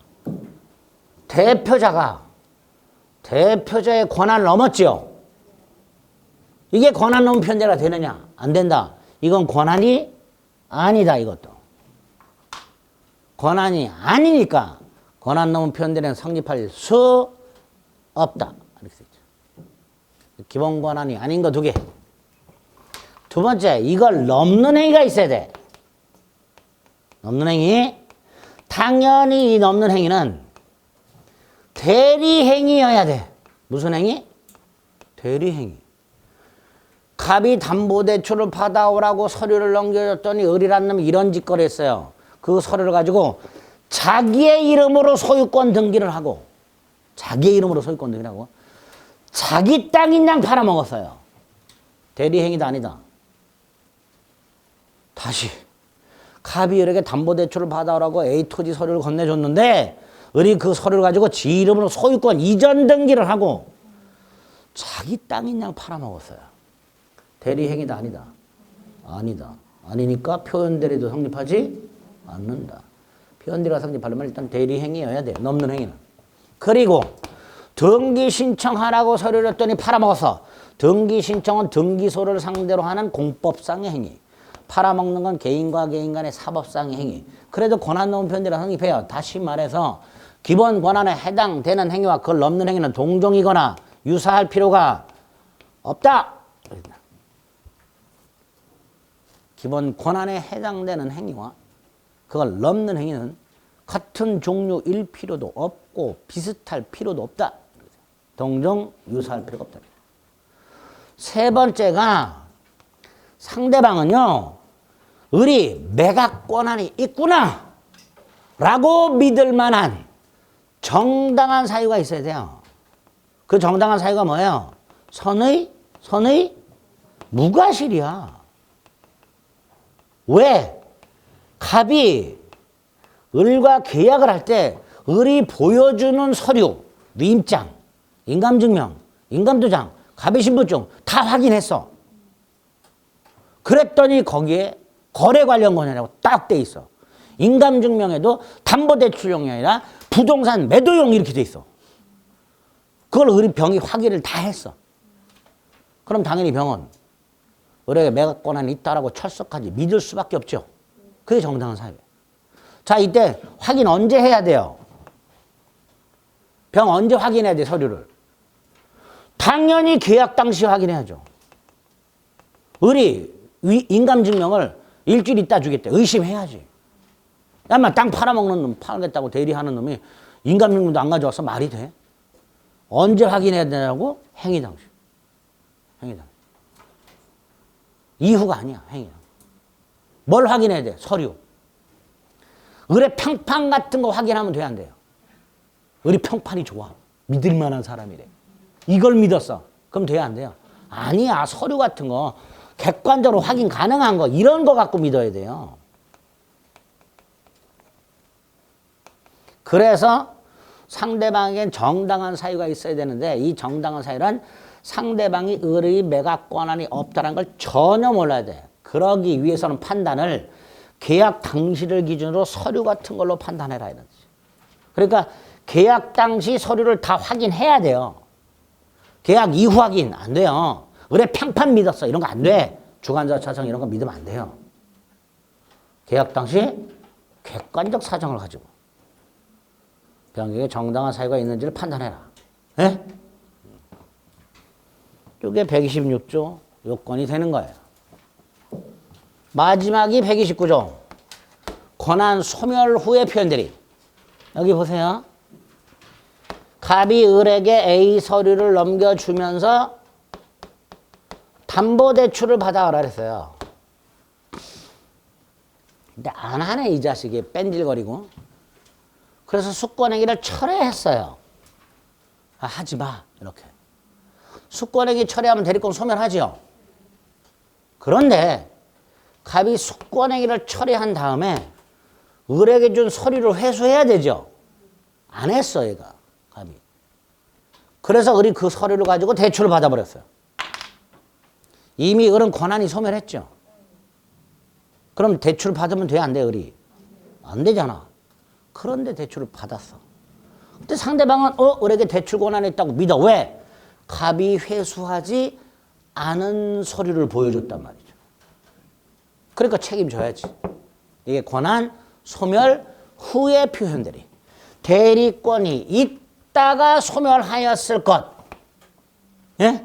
대표자의 권한을 넘었죠. 이게 권한 넘은 표현대가 되느냐? 안 된다. 이건 권한이 아니다. 이것도. 권한이 아니니까 권한 넘은 표현대는 성립할 수 없다. 이렇게 되죠. 기본 권한이 아닌 거 두 개. 두 두 번째, 이걸 넘는 행위가 있어야 돼. 넘는 행위. 당연히 이 넘는 행위는 대리행위여야 돼. 무슨 행위? 대리행위. 갑이 담보대출을 받아오라고 서류를 넘겨줬더니 을이라는 놈이 이런 짓거리 했어요. 그 서류를 가지고 자기의 이름으로 소유권 등기를 하고, 자기의 이름으로 소유권 등기를 하고, 자기 땅인 양 팔아먹었어요. 대리행위도 아니다. 다시 갑이 을에게 담보대출을 받아오라고 A 토지 서류를 건네줬는데 을이 그 서류를 가지고 지 이름으로 소유권 이전 등기를 하고 자기 땅인 양 팔아먹었어요. 대리행위도 아니다. 아니다. 아니니까 표현대리도 성립하지 않는다. 표현대리가 성립하려면 일단 대리행위여야 돼. 넘는 행위는. 그리고 등기 신청하라고 서류를 줬더니 팔아먹었어. 등기 신청은 등기소를 상대로 하는 공법상의 행위. 팔아먹는 건 개인과 개인 간의 사법상의 행위. 그래도 권한 넘은 표현대리가 성립해요. 다시 말해서 기본 권한에 해당되는 행위와 그걸 넘는 행위는 동종이거나 유사할 필요가 없다. 기본 권한에 해당되는 행위와 그걸 넘는 행위는 같은 종류일 필요도 없고 비슷할 필요도 없다. 동종 유사할 필요가 없다. 세 번째가 상대방은요, 을이 매각 권한이 있구나 라고 믿을 만한 정당한 사유가 있어야 돼요. 그 정당한 사유가 뭐예요? 선의 무과실이야. 왜? 갑이 을과 계약을 할 때 을이 보여주는 서류, 위임장, 인감증명, 인감도장, 갑의 신분증 다 확인했어. 그랬더니 거기에 거래 관련 권한이라고 딱 돼 있어. 인감증명에도 담보대출용이 아니라 부동산 매도용 이렇게 돼 있어. 그걸 을이 병이 확인을 다 했어. 그럼 당연히 병은 을에게 매각 권한이 있다라고 철석하지 믿을 수밖에 없죠. 그게 정당한 사유예요. 자, 이때 확인 언제 해야 돼요? 병 언제 확인해야 돼, 서류를? 당연히 계약 당시 확인해야죠. 을이 인감증명을 일주일 있다 주겠대. 의심해야지. 야마 땅 팔아먹는 놈, 팔겠다고 대리하는 놈이 인감증명도 안 가져와서 말이 돼? 언제 확인해야 되냐고? 행위 당시. 행위 당시. 이후가 아니야, 행위 당시. 뭘 확인해야 돼? 서류. 을의 평판 같은 거 확인하면 돼야 안 돼요? 을이 평판이 좋아. 믿을 만한 사람이래. 이걸 믿었어. 그럼 돼야 안 돼요? 아니야. 서류 같은 거 객관적으로 확인 가능한 거 이런 거 갖고 믿어야 돼요. 그래서 상대방에겐 정당한 사유가 있어야 되는데 이 정당한 사유란 상대방이 을의 매각 권한이 없다는 걸 전혀 몰라야 돼. 그러기 위해서는 판단을 계약 당시를 기준으로 서류 같은 걸로 판단해라 이런 거지. 그러니까 계약 당시 서류를 다 확인해야 돼요. 계약 이후 확인 안 돼요. 을의 평판 믿었어 이런 거 안 돼. 주관자 차성 이런 거 믿으면 안 돼요. 계약 당시 객관적 사정을 가지고 변경에 정당한 사유가 있는지를 판단해라. 예? 이게 126조 요건이 되는 거예요. 마지막이 129조. 권한 소멸 후의 표현들이. 여기 보세요. 갑이 을에게 A 서류를 넘겨주면서 담보대출을 받아오라 그랬어요. 근데 안 하네 이 자식이 뺀질거리고. 그래서 수권행위를 철회했어요. 아, 하지 마 이렇게. 수권행위 철회하면 대리권 소멸하지요. 그런데 갑이 수권행위를 철회한 다음에 을에게 준 서류를 회수해야 되죠. 안 했어 얘가 갑이. 그래서 을이 그 서류를 가지고 대출을 받아버렸어요. 이미 을은 권한이 소멸했죠. 그럼 대출 받으면 돼 안 돼 을이? 안 되잖아. 그런데 대출을 받았어. 근데 상대방은 을에게 대출 권한이 있다고 믿어. 왜? 갑이 회수하지 않은 서류를 보여줬단 말이죠. 그러니까 책임져야지. 이게 권한 소멸 후의 표현들이. 대리권이 있다가 소멸하였을 것. 예?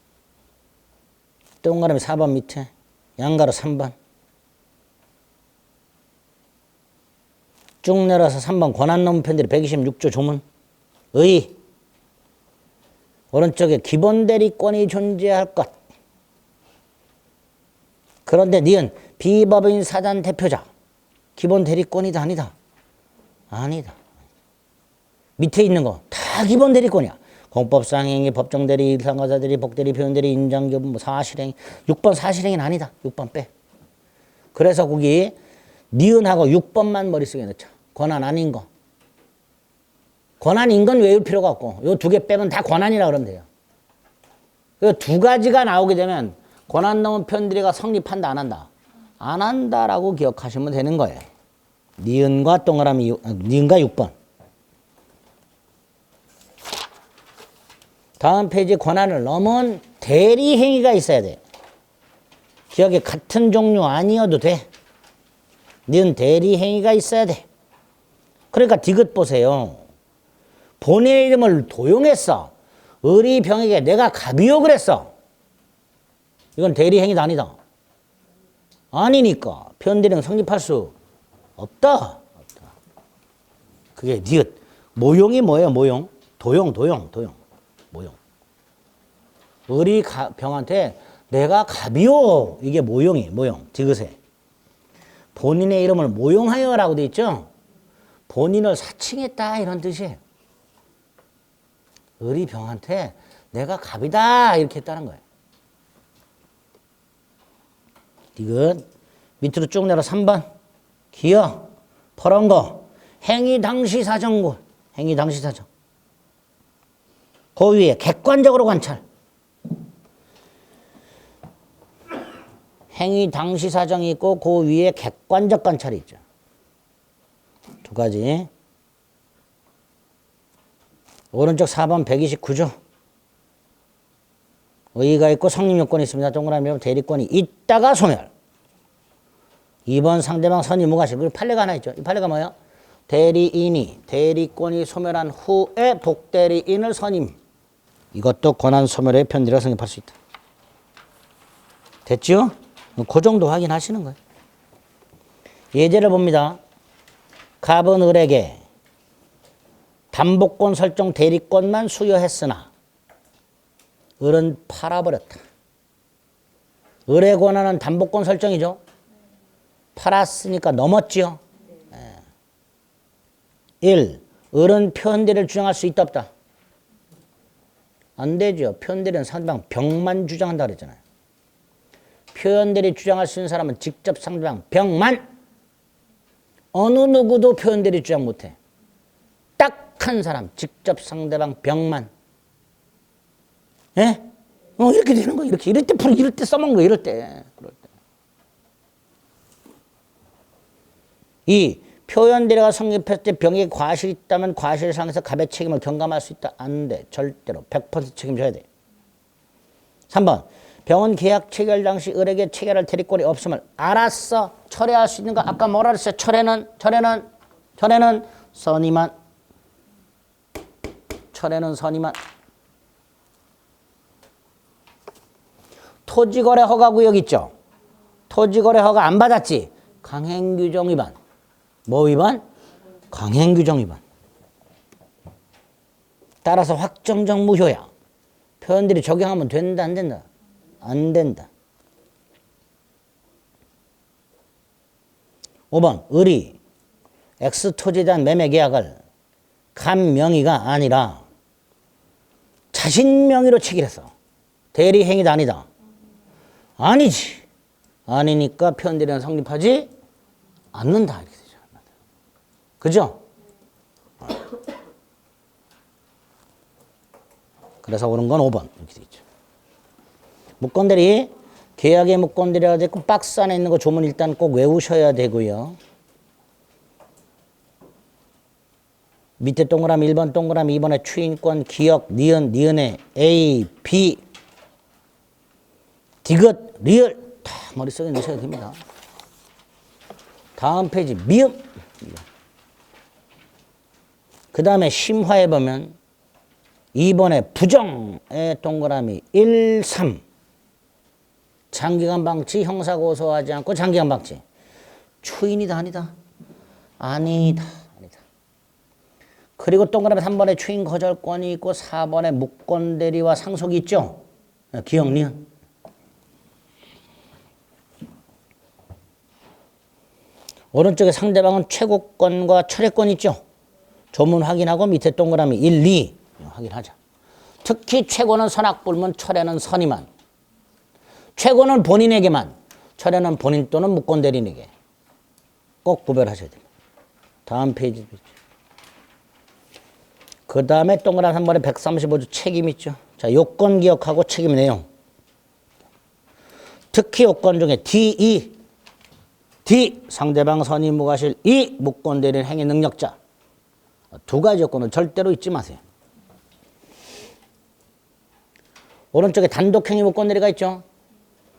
동그라미 4번 밑에 양가로 3번 쭉 내려서 3번 권한 넘은 편들이 126조 조문 의 오른쪽에 기본 대리권이 존재할 것. 그런데 니은 비법인 사단 대표자 기본 대리권이다 아니다? 아니다. 밑에 있는 거 다 기본 대리권이야. 공법상 행위, 법정대리, 일상과사대리, 복대리, 표현대리, 인장교부, 뭐 사실행위. 6번 사실행위는 아니다. 6번 빼. 그래서 거기 니은하고 6번만 머릿속에 넣자. 권한 아닌 거. 권한인 건 외울 필요가 없고 요 두 개 빼면 다 권한이라 그러면 돼요. 그 두 가지가 나오게 되면 권한 넘은 편들이가 성립한다 안 한다? 안 한다라고 기억하시면 되는 거예요. 니은과 동그라미 니은과 6번. 다음 페이지 권한을 넘은 대리행위가 있어야 돼. 기억에 같은 종류 아니어도 돼. 니은 대리행위가 있어야 돼. 그러니까 디귿 보세요. 본인의 이름을 도용했어. 의리병에게 내가 갑이요 그랬어. 이건 대리행위다 아니다? 아니니까 편대리는 성립할 수 없다. 그게 니귿. 모용이 뭐예요? 모용. 도용. 모용. 의리병한테 내가 갑이요. 이게 모용. 디귿에. 본인의 이름을 모용하여라고 돼 있죠? 본인을 사칭했다 이런 뜻이에요. 의리병한테 내가 갑이다 이렇게 했다는 거예요. 디귿. 밑으로 쭉 내려 3번. 기여. 퍼런 거. 행위 당시 사정고. 행위 당시 사정. 그 위에 객관적으로 관찰. 행위 당시 사정이 있고 그 위에 객관적 관찰이 있죠. 두 가지. 오른쪽 4번 129조. 의의가 있고 성립요건이 있습니다. 동그라미 대리권이 있다가 소멸. 2번 상대방 선의 무과실. 그리고 판례가 하나 있죠. 이 판례가 뭐예요? 대리인이 대리권이 소멸한 후에 복대리인을 선임. 이것도 권한 소멸의 편지라 성립할 수 있다. 됐죠? 그 정도 확인하시는 거예요. 예제를 봅니다. 갑은 을에게 담보권 설정 대리권만 수여했으나 을은 팔아버렸다. 을의 권한은 담보권 설정이죠. 팔았으니까 넘었지요. 1. 을은 표현대리를 주장할 수 있다 없다? 안 되죠. 표현대리는 상대방 병만 주장한다 그랬잖아요. 표현대리 주장할 수 있는 사람은 직접 상대방 병만. 어느 누구도 표현대리 주장 못해. 딱 한 사람 직접 상대방 병만. 예? 이렇게 되는 거 이렇게 이럴 때 풀 이럴 때 써먹는 거 이럴 때. 그럴 때. 2. 표현대리가 성립했을 때 병에 과실이 있다면 과실상에서 갑의 책임을 경감할 수 있다. 안 돼. 절대로 100% 책임져야 돼. 3번. 병원 계약 체결 당시 을에게 체결할 대리권이 없음을 알았어. 철회할 수 있는가? 아까 뭐라 그랬어요? 철회는 선의만. 철회는 선의만. 토지거래 허가구역 있죠? 토지거래 허가 안 받았지? 강행규정 위반. 뭐 위반? 강행규정 위반. 따라서 확정적 무효야. 표현들이 적용하면 된다 안 된다? 안 된다. 5번 을이 X토지에 대한 매매 계약을 간 명의가 아니라 자신 명의로 체결했어. 대리행위다 아니다? 아니지. 아니니까 표현대리는 성립하지 않는다. 이렇게 되죠. 그죠? 그래서 옳은 건 5번 이렇게 되죠. 무권대리, 계약의 무권대리가 됐고 박스 안에 있는 거 조문 일단 꼭 외우셔야 되고요. 밑에 동그라미 1번 동그라미 2번에 추인권, 기역, 니은, 니은의 A, B, 디귿, 리을 다 머릿속에 넣으셔야 됩니다. 다음 페이지 미음. 그 다음에 심화해 보면 2번에 부정의 동그라미 1, 3 장기간 방치 형사 고소하지 않고 장기간 방치. 추인이다 아니다? 아니다. 아니다. 그리고 동그라미 3번에 추인 거절권이 있고 4번에 무권 대리와 상속이 있죠. 기억 니은. 오른쪽에 상대방은 최고권과 철회권 있죠. 조문 확인하고 밑에 동그라미 1, 2 확인하자. 특히 최고는 선악불문, 철회는 선의만. 최고는 본인에게만, 철회는 본인 또는 무권 대리인에게. 꼭 구별하셔야 됩니다. 다음 페이지. 그 다음에 동그라미 3번에 135조 책임 있죠. 자, 요건 기억하고 책임 내용. 특히 요건 중에 D, D 상대방 선의 무과실, E 무권 대리인 행위 능력자. 두 가지 요건은 절대로 잊지 마세요. 오른쪽에 단독행위 무권 대리가 있죠.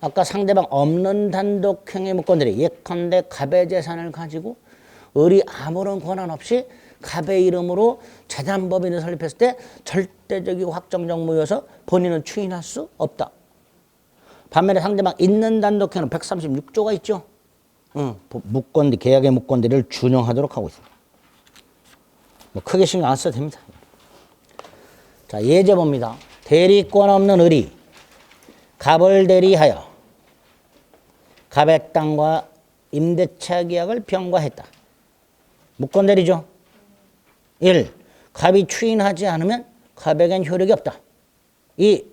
아까 상대방 없는 단독행위 무권 대리. 예컨대 갑의 재산을 가지고 을이 아무런 권한 없이 갑의 이름으로 재산법인을 설립했을 때 절대적이고 확정적 무효여서 본인은 추인할 수 없다. 반면에 상대방 있는 단독행위는 136조가 있죠. 무권대, 계약의 무권대리를 준용하도록 하고 있습니다. 뭐 크게 신경 안 써도 됩니다. 자, 예제 봅니다. 대리권 없는 을이 갑을 대리하여 갑의 땅과 임대차 계약을 병과했다. 무권 대리죠. 1. 갑이 추인하지 않으면 갑에겐 효력이 없다. 2.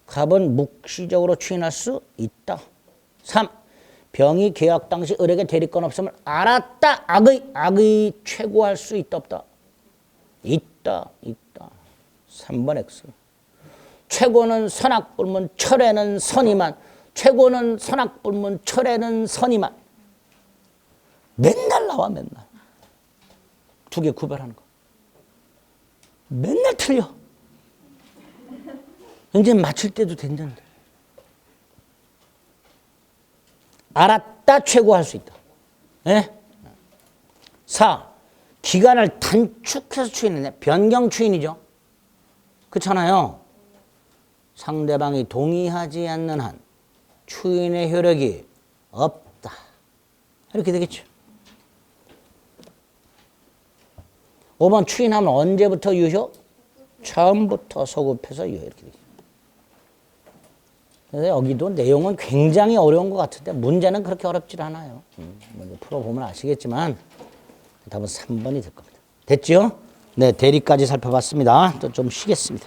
갑은 묵시적으로 추인할 수 있다. 3. 병이 계약 당시 을에게 대리권 없음을 알았다. 악의 최고할 수 있다 없다. 있다. 3번 X. 최고는 선악불문, 철회는 선의만. 최고는 선악불문, 철회는 선의만. 맨날 나와 맨날. 두 개 구별하는 거. 맨날 틀려. 이제 맞출 때도 된다는데. 알았다 최고할 수 있다. 예? 4. 기간을 단축해서 추인했네. 변경 추인이죠. 그렇잖아요. 상대방이 동의하지 않는 한 추인의 효력이 없다. 이렇게 되겠죠. 5번 추인하면 언제부터 유효? 처음부터 소급해서 유효. 이렇게 되죠. 그래서 여기도 내용은 굉장히 어려운 것 같은데 문제는 그렇게 어렵지 않아요. 먼저 풀어보면 아시겠지만 답은 3번이 될 겁니다. 됐죠? 네, 대리까지 살펴봤습니다. 또 좀 쉬겠습니다.